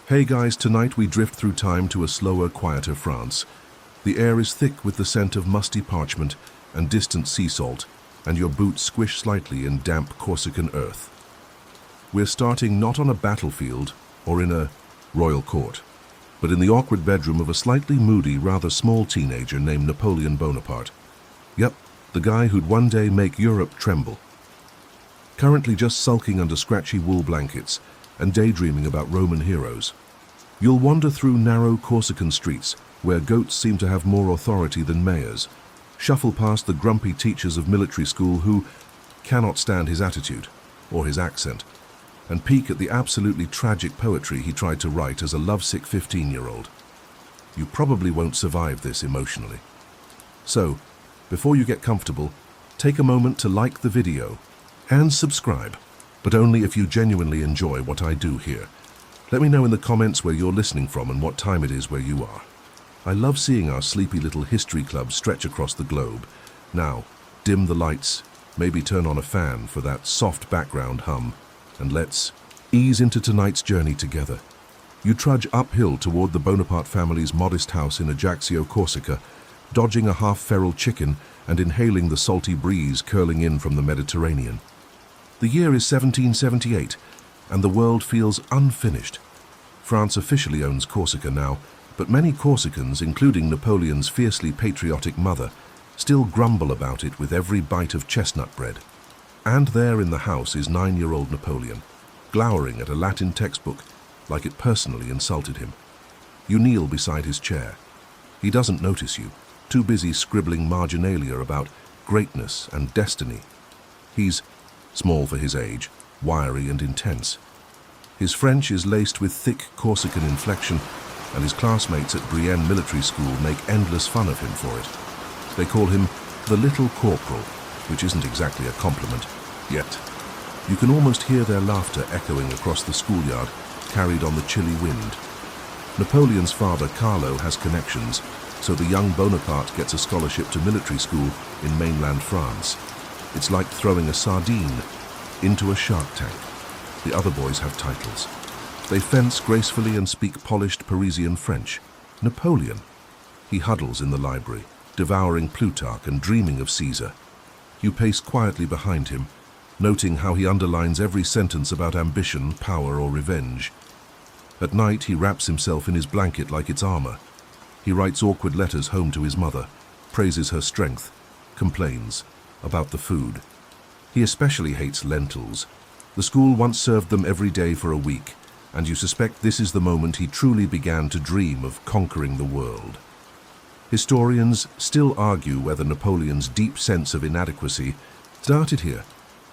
Hey guys, tonight we drift through time to a slower, quieter France. The air is thick with the scent of musty parchment and distant sea salt, and your boots squish slightly in damp Corsican earth. We're starting not on a battlefield or in a royal court, but in the awkward bedroom of a slightly moody, rather small teenager named Napoleon Bonaparte. Yep, the guy who'd one day make Europe tremble. Currently just sulking under scratchy wool blankets and daydreaming about Roman heroes. You'll wander through narrow Corsican streets where goats seem to have more authority than mayors, shuffle past the grumpy teachers of military school who cannot stand his attitude or his accent, and peek at the absolutely tragic poetry he tried to write as a lovesick 15-year-old. You probably won't survive this emotionally. So, before you get comfortable, take a moment to like the video and subscribe, but only if you genuinely enjoy what I do here. Let me know in the comments where you're listening from and what time it is where you are. I love seeing our sleepy little history club stretch across the globe. Now, dim the lights, maybe turn on a fan for that soft background hum, and let's ease into tonight's journey together. You trudge uphill toward the Bonaparte family's modest house in Ajaccio, Corsica, dodging a half-feral chicken and inhaling the salty breeze curling in from the Mediterranean. The year is 1778, and the world feels unfinished. France officially owns Corsica now, but many Corsicans, including Napoleon's fiercely patriotic mother, still grumble about it with every bite of chestnut bread. And there in the house is 9-year-old Napoleon, glowering at a Latin textbook like it personally insulted him. You kneel beside his chair. He doesn't notice you, too busy scribbling marginalia about greatness and destiny. He's small for his age, wiry and intense. His French is laced with thick Corsican inflection, and his classmates at Brienne Military School make endless fun of him for it. They call him the Little Corporal, which isn't exactly a compliment, yet. You can almost hear their laughter echoing across the schoolyard, carried on the chilly wind. Napoleon's father, Carlo, has connections, so the young Bonaparte gets a scholarship to military school in mainland France. It's like throwing a sardine into a shark tank. The other boys have titles. They fence gracefully and speak polished Parisian French. Napoleon. He huddles in the library, devouring Plutarch and dreaming of Caesar. You pace quietly behind him, noting how he underlines every sentence about ambition, power, or revenge. At night, he wraps himself in his blanket like it's armor. He writes awkward letters home to his mother, praises her strength, complains about the food. He especially hates lentils. The school once served them every day for a week, and you suspect this is the moment he truly began to dream of conquering the world. Historians still argue whether Napoleon's deep sense of inadequacy started here,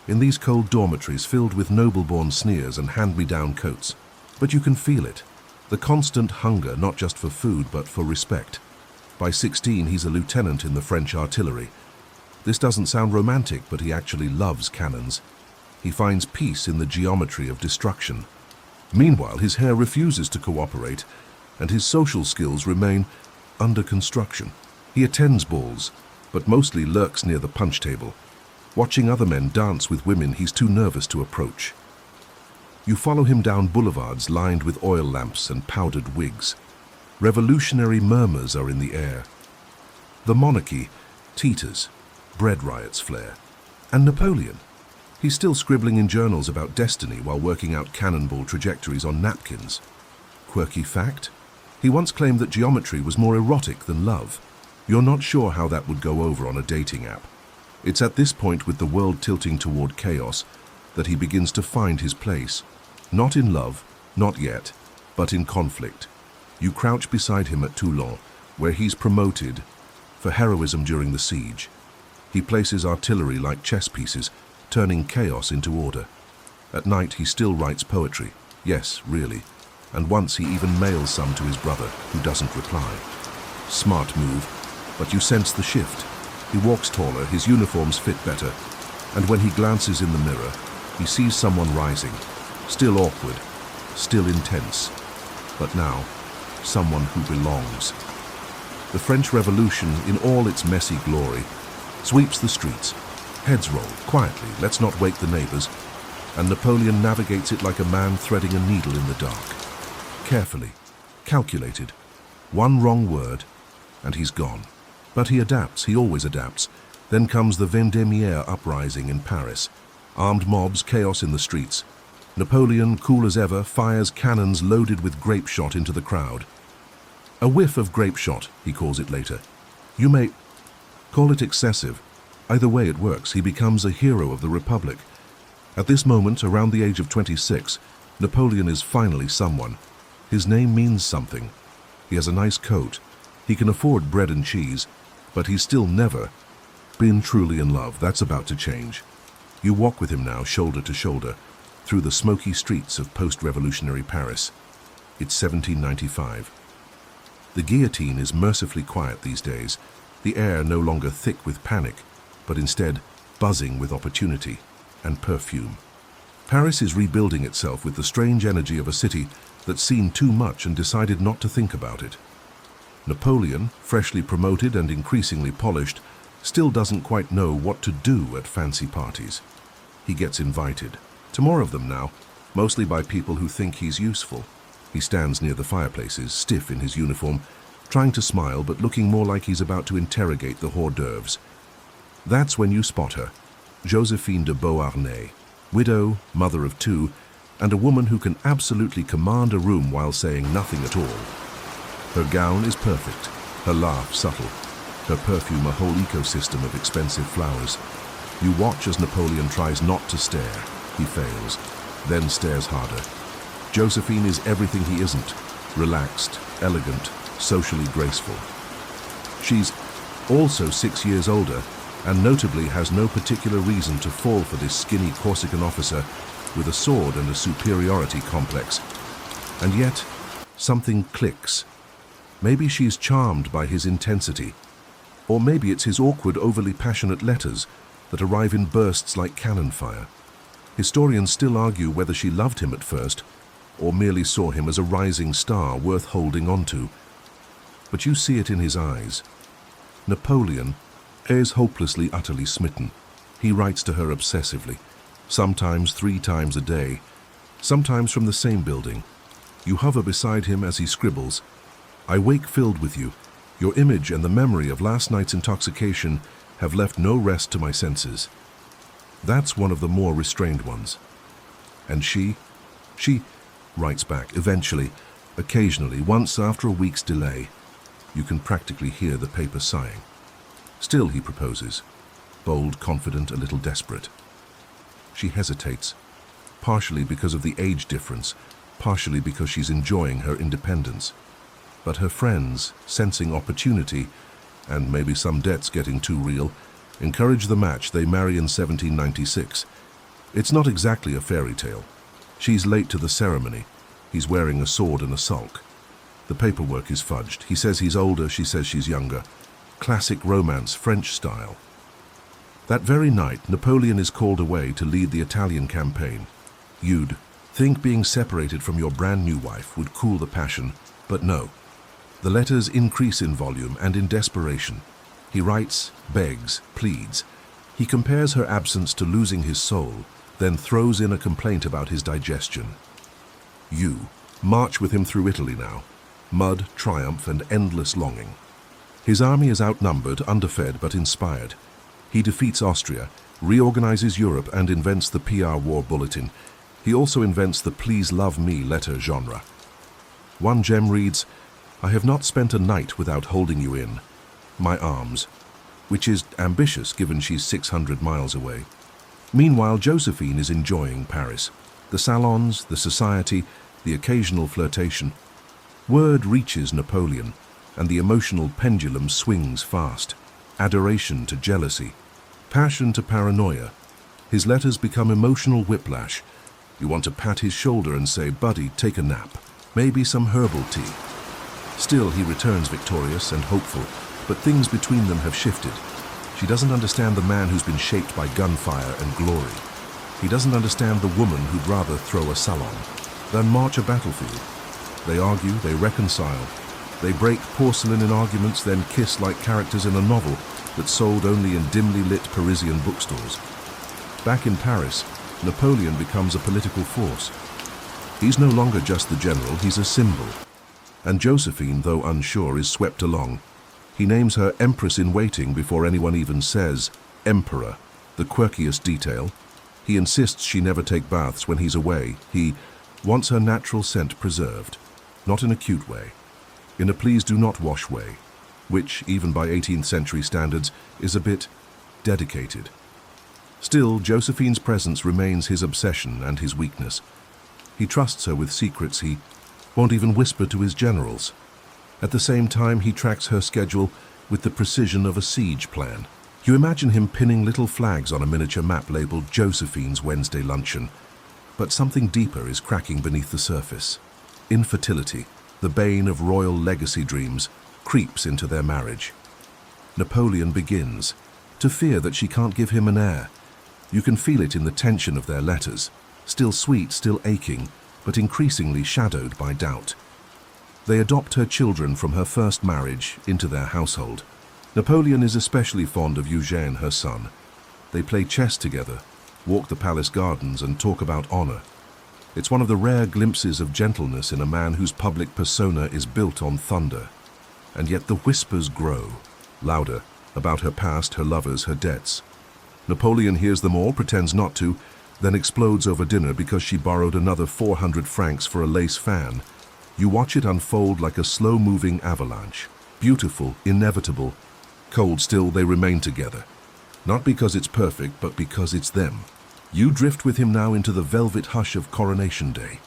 in these cold dormitories filled with noble-born sneers and hand-me-down coats. But you can feel it, the constant hunger not just for food but for respect. By 16, he's a lieutenant in the French artillery. This doesn't sound romantic, but he actually loves cannons. He finds peace in the geometry of destruction. Meanwhile, his hair refuses to cooperate, and his social skills remain under construction. He attends balls, but mostly lurks near the punch table, watching other men dance with women he's too nervous to approach. You follow him down boulevards lined with oil lamps and powdered wigs. Revolutionary murmurs are in the air. The monarchy teeters, bread riots flare. And Napoleon? He's still scribbling in journals about destiny while working out cannonball trajectories on napkins. Quirky fact? He once claimed that geometry was more erotic than love. You're not sure how that would go over on a dating app. It's at this point, with the world tilting toward chaos, that he begins to find his place. Not in love, not yet, but in conflict. You crouch beside him at Toulon, where he's promoted for heroism during the siege. He places artillery like chess pieces, turning chaos into order. At night, he still writes poetry. Yes, really. And once he even mails some to his brother, who doesn't reply. Smart move, but you sense the shift. He walks taller, his uniforms fit better, and when he glances in the mirror, he sees someone rising, still awkward, still intense, but now, someone who belongs. The French Revolution, in all its messy glory, sweeps the streets. Heads roll, quietly, let's not wake the neighbors, and Napoleon navigates it like a man threading a needle in the dark. carefully, calculated. One wrong word, and he's gone. But he adapts, he always adapts. Then comes the Vendémiaire uprising in Paris. Armed mobs, chaos in the streets. Napoleon, cool as ever, fires cannons loaded with grape shot into the crowd. A whiff of grape shot, he calls it later. You may call it excessive. Either way it works. He becomes a hero of the Republic. At this moment, around the age of 26, Napoleon is finally someone. His name means something. He has a nice coat. He can afford bread and cheese, but he's still never been truly in love. That's about to change. You walk with him now, shoulder to shoulder, through the smoky streets of post-revolutionary Paris. It's 1795. The guillotine is mercifully quiet these days, the air no longer thick with panic, but instead buzzing with opportunity and perfume. Paris is rebuilding itself with the strange energy of a city that's seen too much and decided not to think about it. Napoleon, freshly promoted and increasingly polished, still doesn't quite know what to do at fancy parties. He gets invited, to more of them now, mostly by people who think he's useful. He stands near the fireplaces, stiff in his uniform, trying to smile but looking more like he's about to interrogate the hors d'oeuvres. That's when you spot her, Josephine de Beauharnais, widow, mother of two, and a woman who can absolutely command a room while saying nothing at all. Her gown is perfect, her laugh subtle, her perfume a whole ecosystem of expensive flowers. You watch as Napoleon tries not to stare. He fails, then stares harder. Josephine is everything he isn't, relaxed, elegant, socially graceful. She's also 6 years older, and notably has no particular reason to fall for this skinny Corsican officer with a sword and a superiority complex. And yet, something clicks. Maybe she's charmed by his intensity, or maybe it's his awkward, overly passionate letters that arrive in bursts like cannon fire. Historians still argue whether she loved him at first, or merely saw him as a rising star worth holding on to. But you see it in his eyes. Napoleon is hopelessly, utterly smitten. He writes to her obsessively, sometimes 3 times a day, sometimes from the same building. You hover beside him as he scribbles, "I wake filled with you. Your image and the memory of last night's intoxication have left no rest to my senses." That's one of the more restrained ones. And she writes back, eventually, occasionally, once after a week's delay. You can practically hear the paper sighing. Still, he proposes, bold, confident, a little desperate. She hesitates, partially because of the age difference, partially because she's enjoying her independence. But her friends, sensing opportunity, and maybe some debts getting too real, encourage the match. They marry in 1796. It's not exactly a fairy tale. She's late to the ceremony. He's wearing a sword and a sulk. The paperwork is fudged. He says he's older, she says she's younger. Classic romance, French style. That very night, Napoleon is called away to lead the Italian campaign. You'd think being separated from your brand new wife would cool the passion, but no. The letters increase in volume and in desperation. He writes, begs, pleads. He compares her absence to losing his soul, then throws in a complaint about his digestion. You march with him through Italy now. Mud, triumph, and endless longing. His army is outnumbered, underfed, but inspired. He defeats Austria, reorganizes Europe, and invents the PR war bulletin. He also invents the please love me letter genre. One gem reads, "I have not spent a night without holding you in my arms," which is ambitious given she's 600 miles away. Meanwhile, Josephine is enjoying Paris. The salons, the society, the occasional flirtation. Word reaches Napoleon, and the emotional pendulum swings fast. Adoration to jealousy, passion to paranoia. His letters become emotional whiplash. You want to pat his shoulder and say, "Buddy, take a nap. Maybe some herbal tea." Still, he returns victorious and hopeful, but things between them have shifted. She doesn't understand the man who's been shaped by gunfire and glory. He doesn't understand the woman who'd rather throw a salon than march a battlefield. They argue, they reconcile. They break porcelain in arguments, then kiss like characters in a novel that sold only in dimly lit Parisian bookstores. Back in Paris, Napoleon becomes a political force. He's no longer just the general, he's a symbol. And Josephine, though unsure, is swept along. He names her Empress-in-Waiting before anyone even says Emperor, the quirkiest detail. He insists she never take baths when he's away. He wants her natural scent preserved, not in a cute way, in a please do not wash way, which, even by 18th century standards, is a bit dedicated. Still, Josephine's presence remains his obsession and his weakness. He trusts her with secrets he won't even whisper to his generals. At the same time, he tracks her schedule with the precision of a siege plan. You imagine him pinning little flags on a miniature map labeled Josephine's Wednesday luncheon. But something deeper is cracking beneath the surface. Infertility, the bane of royal legacy dreams, creeps into their marriage. Napoleon begins to fear that she can't give him an heir. You can feel it in the tension of their letters, still sweet, still aching, but increasingly shadowed by doubt. They adopt her children from her first marriage into their household. Napoleon is especially fond of Eugène, her son. They play chess together, walk the palace gardens, and talk about honor. It's one of the rare glimpses of gentleness in a man whose public persona is built on thunder. And yet the whispers grow, louder, about her past, her lovers, her debts. Napoleon hears them all, pretends not to, then explodes over dinner because she borrowed another 400 francs for a lace fan. You watch it unfold like a slow-moving avalanche. Beautiful, inevitable. Cold still, they remain together. Not because it's perfect, but because it's them. You drift with him now into the velvet hush of Coronation Day.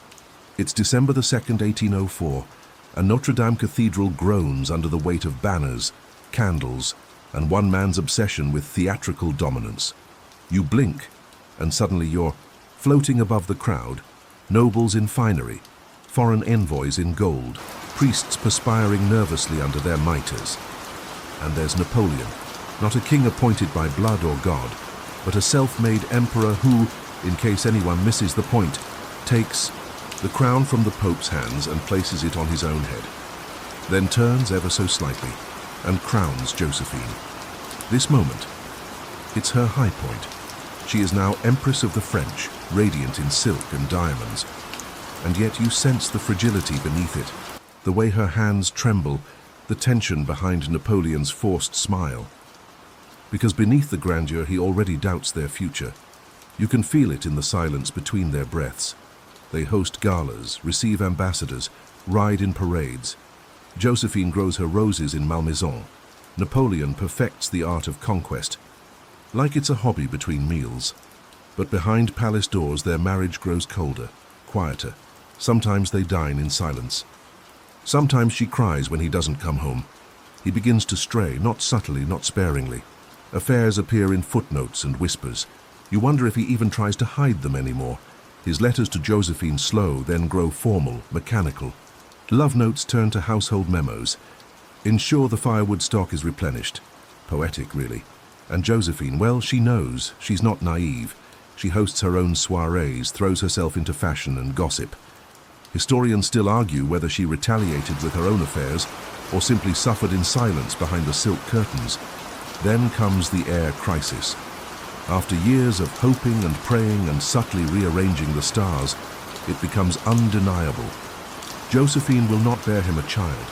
It's December the 2nd, 1804, and Notre Dame Cathedral groans under the weight of banners, candles, and one man's obsession with theatrical dominance. You blink, and suddenly you're floating above the crowd, nobles in finery, foreign envoys in gold, priests perspiring nervously under their mitres. And there's Napoleon, not a king appointed by blood or God, but a self-made emperor who, in case anyone misses the point, takes the crown from the Pope's hands and places it on his own head, then turns ever so slightly and crowns Josephine. This moment, it's her high point. She is now Empress of the French, radiant in silk and diamonds. And yet you sense the fragility beneath it, the way her hands tremble, the tension behind Napoleon's forced smile. Because beneath the grandeur he already doubts their future. You can feel it in the silence between their breaths. They host galas, receive ambassadors, ride in parades. Josephine grows her roses in Malmaison. Napoleon perfects the art of conquest, like it's a hobby between meals. But behind palace doors their marriage grows colder, quieter. Sometimes they dine in silence. Sometimes she cries when he doesn't come home. He begins to stray, not subtly, not sparingly. Affairs appear in footnotes and whispers. You wonder if he even tries to hide them anymore. His letters to Josephine slow, then grow formal, mechanical. Love notes turn to household memos. Ensure the firewood stock is replenished. Poetic, really. And Josephine, well, she knows. She's not naive. She hosts her own soirees, throws herself into fashion and gossip. Historians still argue whether she retaliated with her own affairs or simply suffered in silence behind the silk curtains. Then comes the heir crisis. After years of hoping and praying and subtly rearranging the stars, it becomes undeniable. Josephine will not bear him a child.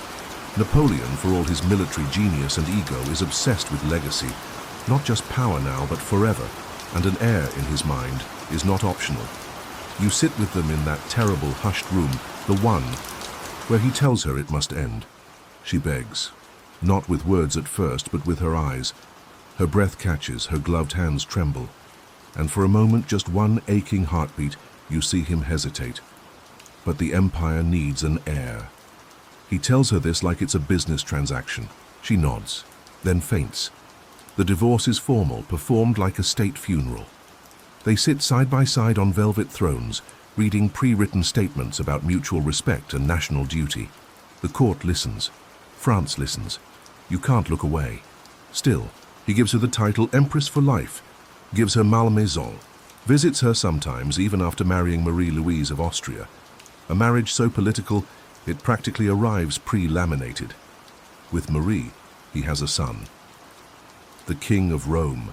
Napoleon, for all his military genius and ego, is obsessed with legacy. Not just power now, but forever. And an heir in his mind is not optional. You sit with them in that terrible, hushed room, the one where he tells her it must end. She begs, not with words at first, but with her eyes. Her breath catches, her gloved hands tremble. And for a moment, just one aching heartbeat, you see him hesitate. But the empire needs an heir. He tells her this like it's a business transaction. She nods, then faints. The divorce is formal, performed like a state funeral. They sit side by side on velvet thrones, reading pre-written statements about mutual respect and national duty. The court listens. France listens. You can't look away. Still, he gives her the title Empress for life, gives her Malmaison, visits her sometimes even after marrying Marie-Louise of Austria. A marriage so political, it practically arrives pre-laminated. With Marie, he has a son. The King of Rome.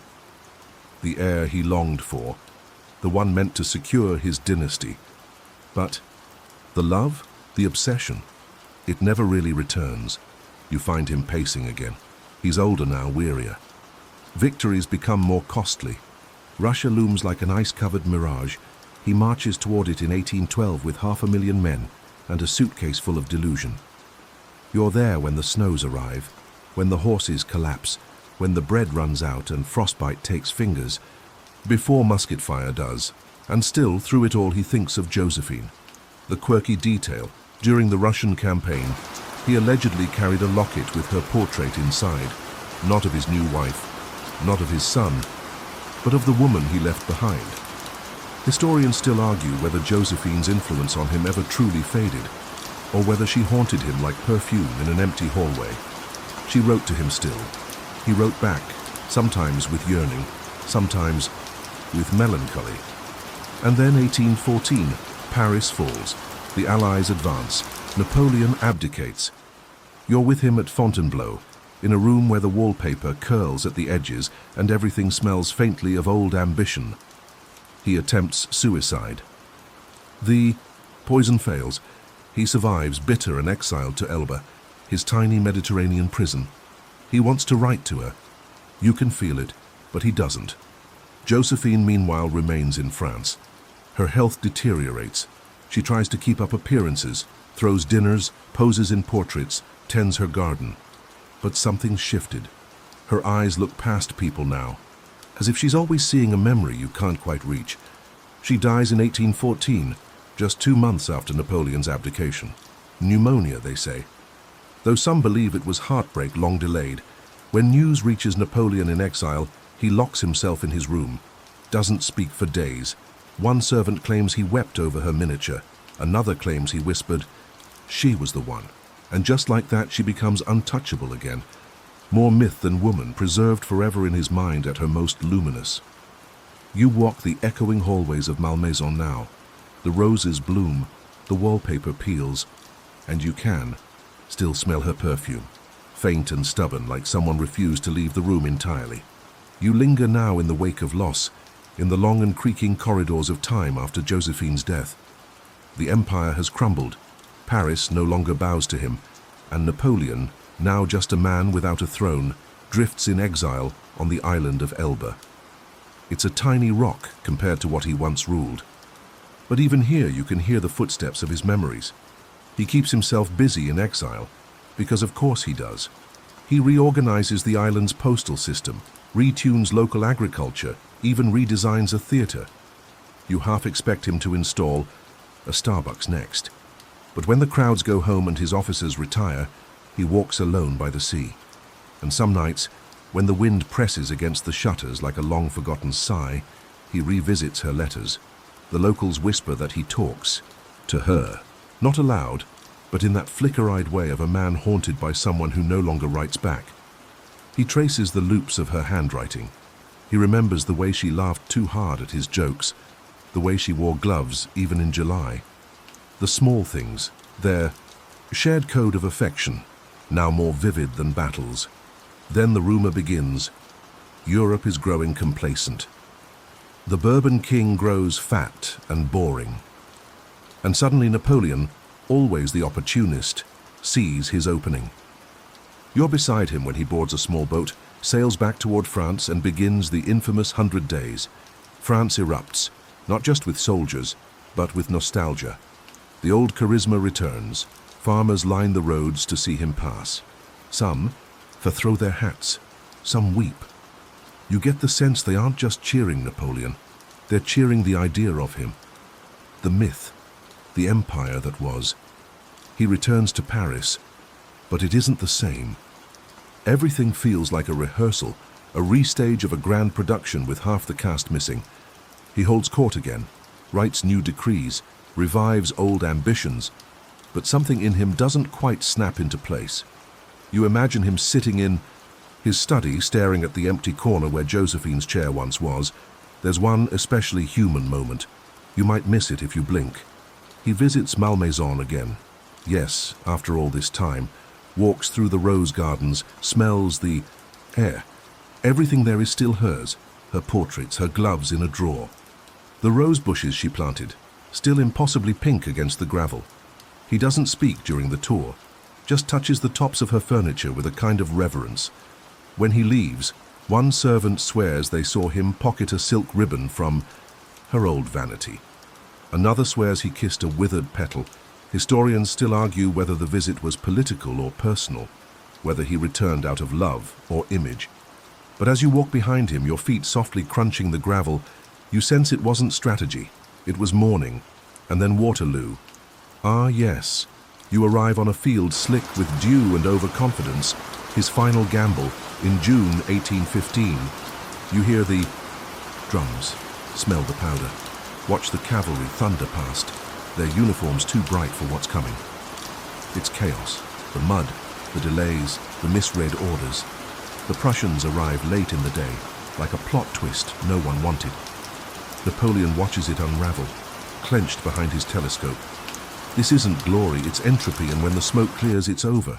The heir he longed for, the one meant to secure his dynasty. But The love, the obsession, it never really returns. You find him pacing again. He's older now, wearier. Victories become more costly. Russia looms like an ice-covered mirage. He marches toward it in 1812 with 500,000 men and a suitcase full of delusion. You're there when the snows arrive, when the horses collapse, when the bread runs out and frostbite takes fingers, before musket fire does. And still, through it all, he thinks of Josephine. The quirky detail, during the Russian campaign, he allegedly carried a locket with her portrait inside, not of his new wife, not of his son, but of the woman he left behind. Historians still argue whether Josephine's influence on him ever truly faded, or whether she haunted him like perfume in an empty hallway. She wrote to him still. He wrote back, sometimes with yearning, sometimes with melancholy. And then 1814, Paris falls, the Allies advance, Napoleon abdicates. You're with him at Fontainebleau, in a room where the wallpaper curls at the edges and everything smells faintly of old ambition. He attempts suicide. The poison fails. He survives, bitter and exiled to Elba, his tiny Mediterranean prison. He wants to write to her. You can feel it, but he doesn't. Josephine, meanwhile, remains in France. Her health deteriorates. She tries to keep up appearances, throws dinners, poses in portraits, tends her garden. But something's shifted. Her eyes look past people now, as if she's always seeing a memory you can't quite reach. She dies in 1814, just 2 months after Napoleon's abdication. Pneumonia, they say. Though some believe it was heartbreak long delayed, when news reaches Napoleon in exile, he locks himself in his room, doesn't speak for days. One servant claims he wept over her miniature. Another claims he whispered, "She was the one." And just like that, she becomes untouchable again. More myth than woman, preserved forever in his mind at her most luminous. You walk the echoing hallways of Malmaison now. The roses bloom, the wallpaper peels, and you can still smell her perfume, faint and stubborn, like someone refused to leave the room entirely. You linger now in the wake of loss, in the long and creaking corridors of time after Josephine's death. The empire has crumbled. Paris no longer bows to him, and Napoleon, now just a man without a throne, drifts in exile on the island of Elba. It's a tiny rock compared to what he once ruled. But even here you can hear the footsteps of his memories. He keeps himself busy in exile, because of course he does. He reorganizes the island's postal system, retunes local agriculture, even redesigns a theater. You half expect him to install a Starbucks next. But when the crowds go home and his officers retire, he walks alone by the sea. And some nights, when the wind presses against the shutters like a long-forgotten sigh, he revisits her letters. The locals whisper that he talks to her, not aloud, but in that flicker-eyed way of a man haunted by someone who no longer writes back. He traces the loops of her handwriting. He remembers the way she laughed too hard at his jokes, the way she wore gloves even in July. The small things, their shared code of affection, now more vivid than battles. Then the rumor begins. Europe is growing complacent. The Bourbon king grows fat and boring. And suddenly Napoleon, always the opportunist, sees his opening. You're beside him when he boards a small boat, sails back toward France, and begins the infamous 100 Days. France erupts, not just with soldiers, but with nostalgia. The old charisma returns. Farmers line the roads to see him pass. Some throw their hats. Some weep. You get the sense they aren't just cheering Napoleon. They're cheering the idea of him. The myth. The empire that was. He returns to Paris, but it isn't the same. Everything feels like a rehearsal, a restage of a grand production with half the cast missing. He holds court again, writes new decrees, revives old ambitions, but something in him doesn't quite snap into place. You imagine him sitting in his study, staring at the empty corner where Josephine's chair once was. There's one especially human moment. You might miss it if you blink. He visits Malmaison again. Yes, after all this time. Walks through the rose gardens, smells the air. Everything there is still hers. Her portraits, her gloves in a drawer. The rose bushes she planted, still impossibly pink against the gravel. He doesn't speak during the tour, just touches the tops of her furniture with a kind of reverence. When he leaves, one servant swears they saw him pocket a silk ribbon from her old vanity. Another swears he kissed a withered petal. Historians still argue whether the visit was political or personal, whether he returned out of love or image. But as you walk behind him, your feet softly crunching the gravel, you sense it wasn't strategy. It was morning, and then Waterloo. Ah, yes. You arrive on a field slick with dew and overconfidence, his final gamble, in June 1815. You hear the drums, smell the powder, watch the cavalry thunder past, their uniforms too bright for what's coming. It's chaos, the mud, the delays, the misread orders. The Prussians arrive late in the day, like a plot twist no one wanted. Napoleon watches it unravel, clenched behind his telescope. This isn't glory, it's entropy, and when the smoke clears, it's over.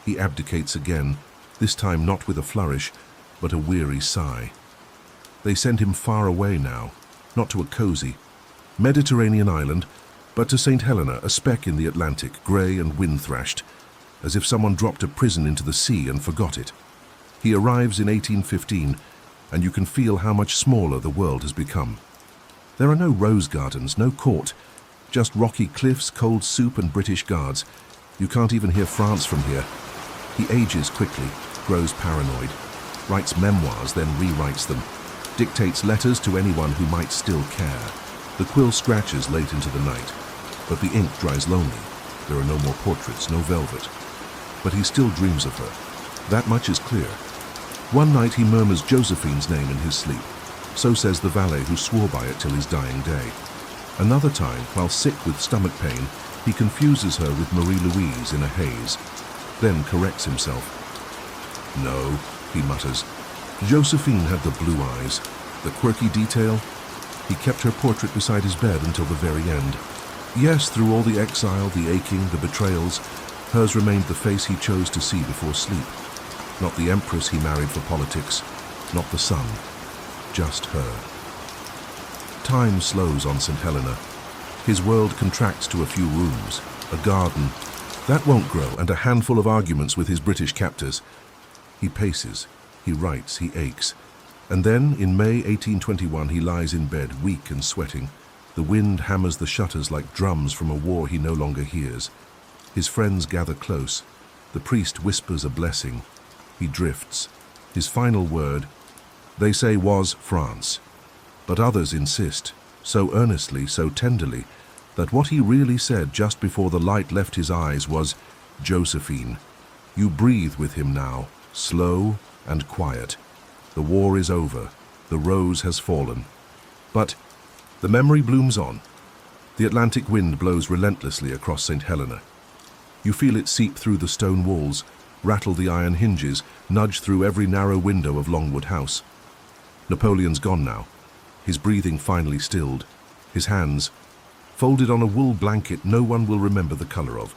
He abdicates again, this time not with a flourish, but a weary sigh. They send him far away now, not to a cozy Mediterranean island, but to Saint Helena, a speck in the Atlantic, grey and wind-thrashed, as if someone dropped a prison into the sea and forgot it. He arrives in 1815, and you can feel how much smaller the world has become. There are no rose gardens, no court, just rocky cliffs, cold soup and British guards. You can't even hear France from here. He ages quickly, grows paranoid, writes memoirs, then rewrites them, dictates letters to anyone who might still care. The quill scratches late into the night, but the ink dries lonely. There are no more portraits, no velvet. But he still dreams of her. That much is clear. One night he murmurs Josephine's name in his sleep. So says the valet who swore by it till his dying day. Another time, while sick with stomach pain, he confuses her with Marie-Louise in a haze, then corrects himself. No, he mutters. Josephine had the blue eyes, the quirky detail. He kept her portrait beside his bed until the very end. Yes, through all the exile, the aching, the betrayals, hers remained the face he chose to see before sleep. Not the empress he married for politics, not the sun, just her. Time slows on Saint Helena. His world contracts to a few rooms, a garden. That won't grow, and a handful of arguments with his British captors. He paces, he writes, he aches. And then, in May 1821, he lies in bed, weak and sweating. The wind hammers the shutters like drums from a war he no longer hears. His friends gather close. The priest whispers a blessing. He drifts. His final word, they say, was France. But others insist, so earnestly, so tenderly, that what he really said just before the light left his eyes was, Josephine, you breathe with him now, slow and quiet. The war is over. The rose has fallen. But the memory blooms on. The Atlantic wind blows relentlessly across St. Helena. You feel it seep through the stone walls, rattle the iron hinges, nudge through every narrow window of Longwood House. Napoleon's gone now, his breathing finally stilled, his hands folded on a wool blanket no one will remember the color of.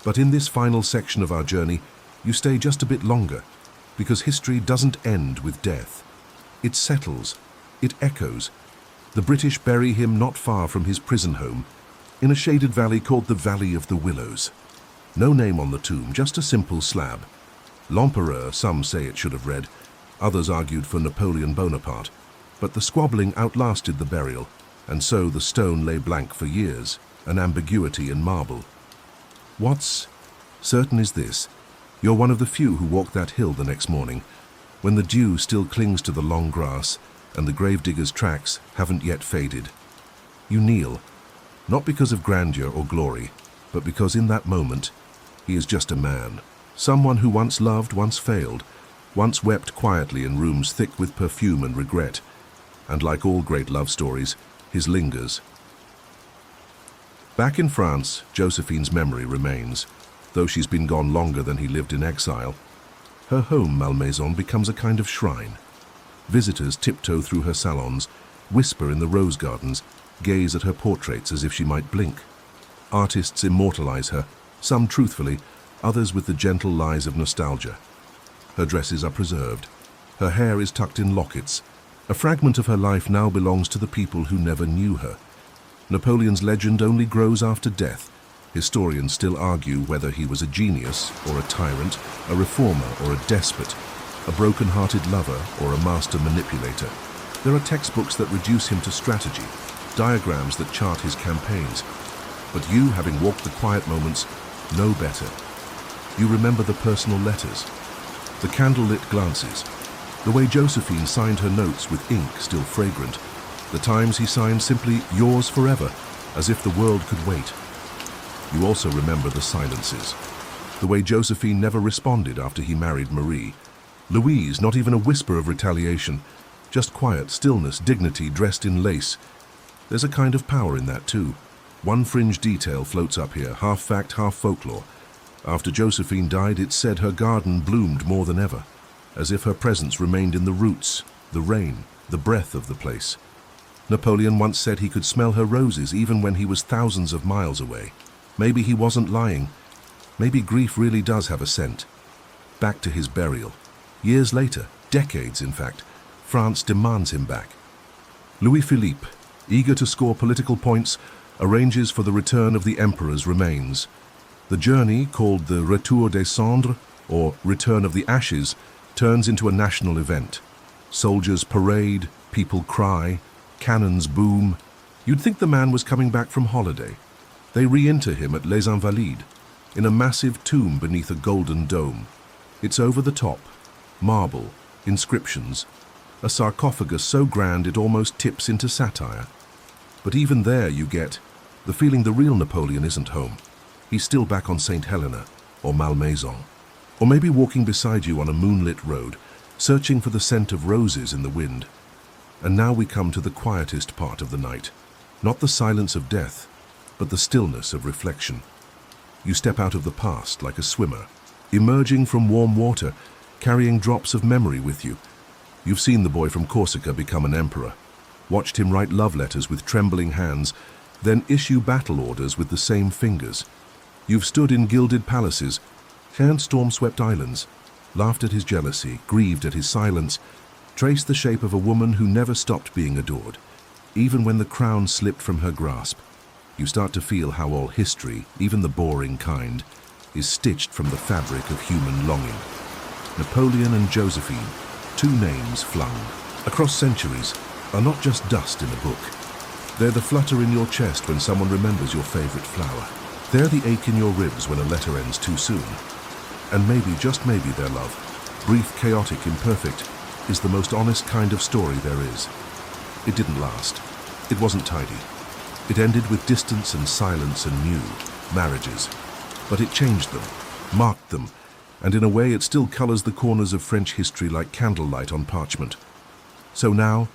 But in this final section of our journey, you stay just a bit longer, because history doesn't end with death. It settles, it echoes. The British bury him not far from his prison home, in a shaded valley called the Valley of the Willows. No name on the tomb, just a simple slab. L'Empereur, some say it should have read. Others argued for Napoleon Bonaparte. But the squabbling outlasted the burial, and so the stone lay blank for years, an ambiguity in marble. What's certain is this: you're one of the few who walk that hill the next morning, when the dew still clings to the long grass and the gravedigger's tracks haven't yet faded. You kneel, not because of grandeur or glory, but because in that moment he is just a man, someone who once loved, once failed, once wept quietly in rooms thick with perfume and regret, and like all great love stories, his lingers. Back in France, Josephine's memory remains, though she's been gone longer than he lived in exile. Her home, Malmaison, becomes a kind of shrine. Visitors tiptoe through her salons, whisper in the rose gardens, gaze at her portraits as if she might blink. Artists immortalize her, some truthfully, others with the gentle lies of nostalgia. Her dresses are preserved. Her hair is tucked in lockets. A fragment of her life now belongs to the people who never knew her. Napoleon's legend only grows after death. Historians still argue whether he was a genius or a tyrant, a reformer or a despot, a broken-hearted lover or a master manipulator. There are textbooks that reduce him to strategy, diagrams that chart his campaigns. But you, having walked the quiet moments, know better. You remember the personal letters, the candlelit glances, the way Josephine signed her notes with ink still fragrant, the times he signed simply "yours forever," as if the world could wait. You also remember the silences, the way Josephine never responded after he married Marie. Louise, not even a whisper of retaliation, just quiet stillness, dignity dressed in lace. There's a kind of power in that too. One fringe detail floats up here, half fact, half folklore. After Josephine died, it's said her garden bloomed more than ever, as if her presence remained in the roots, the rain, the breath of the place. Napoleon once said he could smell her roses even when he was thousands of miles away. Maybe he wasn't lying. Maybe grief really does have a scent. Back to his burial. Years later, decades in fact, France demands him back. Louis-Philippe, eager to score political points, arranges for the return of the emperor's remains. The journey, called the Retour des Cendres, or Return of the Ashes, turns into a national event. Soldiers parade, people cry, cannons boom. You'd think the man was coming back from holiday. They re-inter him at Les Invalides, in a massive tomb beneath a golden dome. It's over the top, marble, inscriptions, a sarcophagus so grand it almost tips into satire. But even there you get the feeling the real Napoleon isn't home. He's still back on Saint Helena, or Malmaison, or maybe walking beside you on a moonlit road, searching for the scent of roses in the wind. And now we come to the quietest part of the night. Not the silence of death, but the stillness of reflection. You step out of the past like a swimmer, emerging from warm water, carrying drops of memory with you. You've seen the boy from Corsica become an emperor, watched him write love letters with trembling hands, then issue battle orders with the same fingers. You've stood in gilded palaces, and storm-swept islands, laughed at his jealousy, grieved at his silence, traced the shape of a woman who never stopped being adored, even when the crown slipped from her grasp. You start to feel how all history, even the boring kind, is stitched from the fabric of human longing. Napoleon and Josephine, two names flung across centuries, are not just dust in a book. They're the flutter in your chest when someone remembers your favorite flower. They're the ache in your ribs when a letter ends too soon. And maybe, just maybe, their love, brief, chaotic, imperfect, is the most honest kind of story there is. It didn't last. It wasn't tidy. It ended with distance and silence and new marriages. But it changed them, marked them, and in a way it still colors the corners of French history like candlelight on parchment. So now,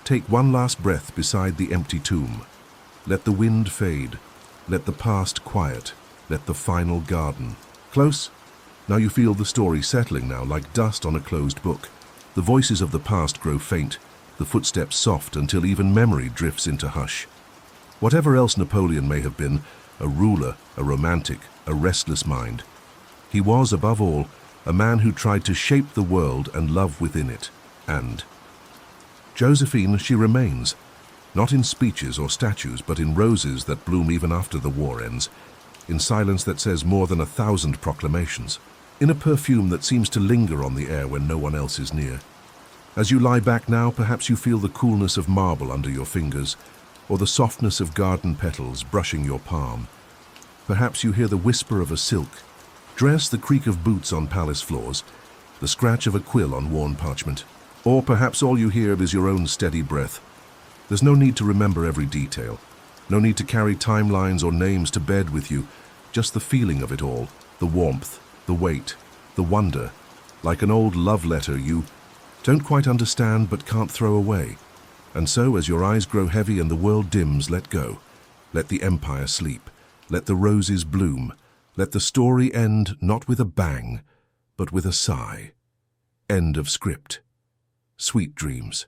take one last breath beside the empty tomb. Let the wind fade. Let the past quiet. Let the final garden. Close? Now you feel the story settling now like dust on a closed book. The voices of the past grow faint, the footsteps soft until even memory drifts into hush. Whatever else Napoleon may have been, a ruler, a romantic, a restless mind, he was, above all, a man who tried to shape the world and love within it. And Josephine, she remains, not in speeches or statues, but in roses that bloom even after the war ends, in silence that says more than 1,000 proclamations, in a perfume that seems to linger on the air when no one else is near. As you lie back now, perhaps you feel the coolness of marble under your fingers, or the softness of garden petals brushing your palm. Perhaps you hear the whisper of a silk dress, the creak of boots on palace floors, the scratch of a quill on worn parchment. Or perhaps all you hear is your own steady breath. There's no need to remember every detail, no need to carry timelines or names to bed with you, just the feeling of it all, the warmth, the weight, the wonder, like an old love letter you don't quite understand but can't throw away. And so, as your eyes grow heavy and the world dims, let go. Let the empire sleep. Let the roses bloom. Let the story end not with a bang, but with a sigh. End of script. Sweet dreams.